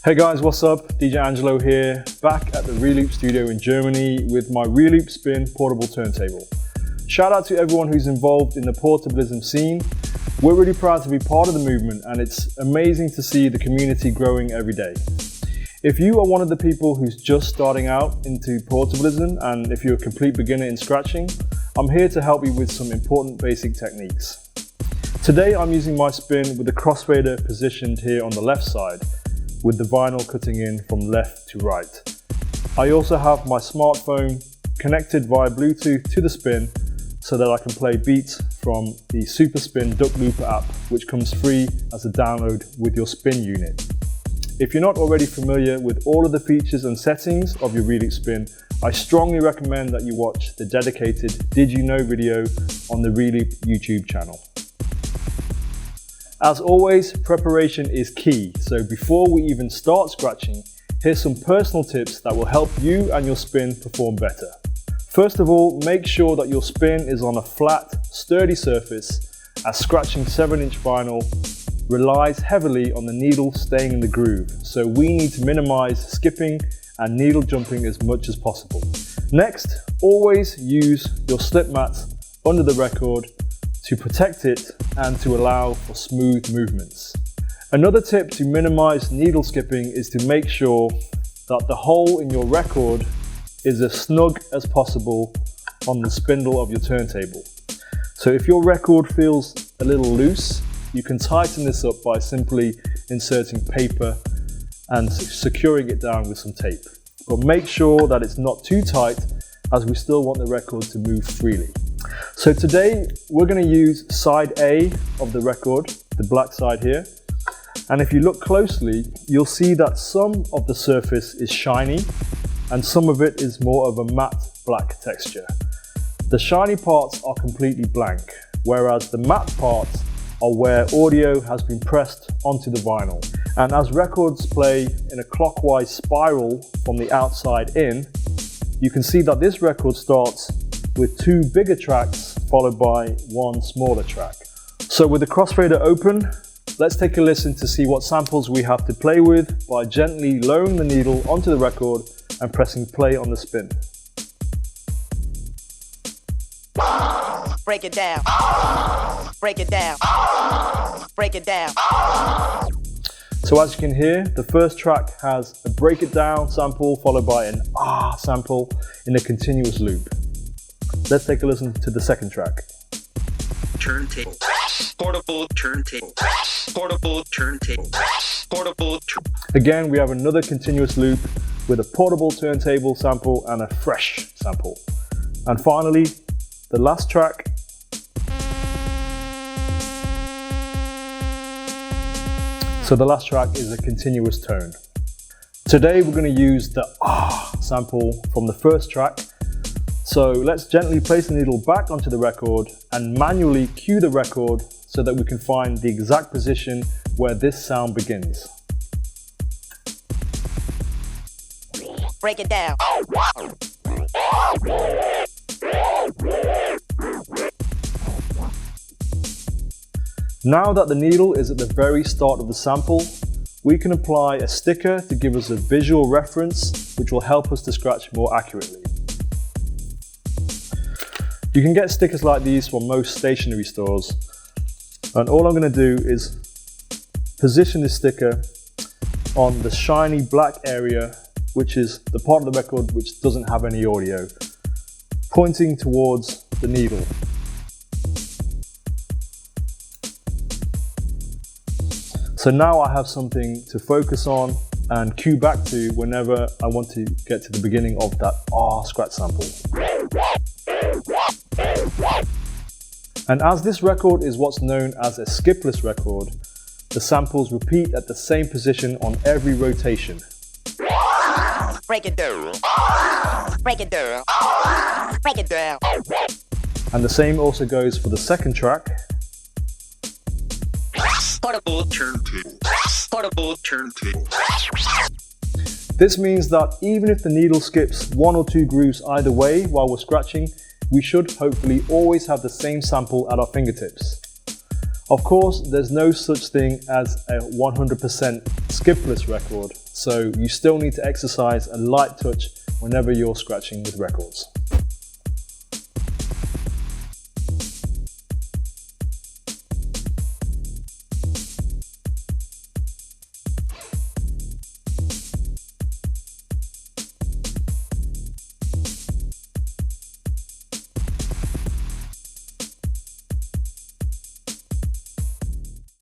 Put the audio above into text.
Hey guys, what's up? DJ Angelo here, back at the Reloop studio in Germany with my Reloop SPIN portable turntable. Shout out to everyone who's involved in the Portablism scene. We're really proud to be part of the movement, and it's amazing to see the community growing every day. If you are one of the people who's just starting out into Portablism, and if you're a complete beginner in scratching, I'm here to help you with some important basic techniques. Today I'm using my spin with the crossfader positioned here on the left side, with the vinyl cutting in from left to right. I also have my smartphone connected via Bluetooth to the spin so that I can play beats from the Super Spin Duck Looper app, which comes free as a download with your spin unit. If you're not already familiar with all of the features and settings of your Reloop SPIN, I strongly recommend that you watch the dedicated Did You Know video on the Reloop YouTube channel. As always, preparation is key, so before we even start scratching, here's some personal tips that will help you and your spin perform better. First of all, make sure that your spin is on a flat, sturdy surface, as scratching 7-inch vinyl relies heavily on the needle staying in the groove, so we need to minimize skipping and needle jumping as much as possible. Next, always use your slip mat under the record to protect it and to allow for smooth movements. Another tip to minimize needle skipping is to make sure that the hole in your record is as snug as possible on the spindle of your turntable. So if your record feels a little loose, you can tighten this up by simply inserting paper and securing it down with some tape. But make sure that it's not too tight, as we still want the record to move freely. So today we're going to use side A of the record, the black side here. And if you look closely, you'll see that some of the surface is shiny and some of it is more of a matte black texture. The shiny parts are completely blank, whereas the matte parts are where audio has been pressed onto the vinyl. And as records play in a clockwise spiral from the outside in, you can see that this record starts with 2 bigger tracks followed by 1 smaller track. So with the crossfader open, let's take a listen to see what samples we have to play with by gently lowering the needle onto the record and pressing play on the spin. Break it down. Break it down. Break it down. So as you can hear, the first track has a break it down sample followed by an ah sample in a continuous loop. Let's take a listen to the second track. Turntable, portable turntable, portable turntable, portable. Again, we have another continuous loop with a portable turntable sample and a fresh sample. And finally, the last track. So the last track is a continuous tone. Today we're going to use the ah sample from the first track. So let's gently place the needle back onto the record and manually cue the record so that we can find the exact position where this sound begins. Break it down. Now that the needle is at the very start of the sample, we can apply a sticker to give us a visual reference which will help us to scratch more accurately. You can get stickers like these from most stationery stores, and all I'm going to do is position this sticker on the shiny black area, which is the part of the record which doesn't have any audio, pointing towards the needle. So now I have something to focus on and cue back to whenever I want to get to the beginning of that ah scratch sample. And as this record is what's known as a skipless record, the samples repeat at the same position on every rotation. Break it down. Break it down. Break it down. And the same also goes for the second track. Portable turntable, portable turntable. This means that even if the needle skips 1 or 2 grooves either way while we're scratching, we should hopefully always have the same sample at our fingertips. Of course, there's no such thing as a 100% skipless record, so you still need to exercise a light touch whenever you're scratching with records.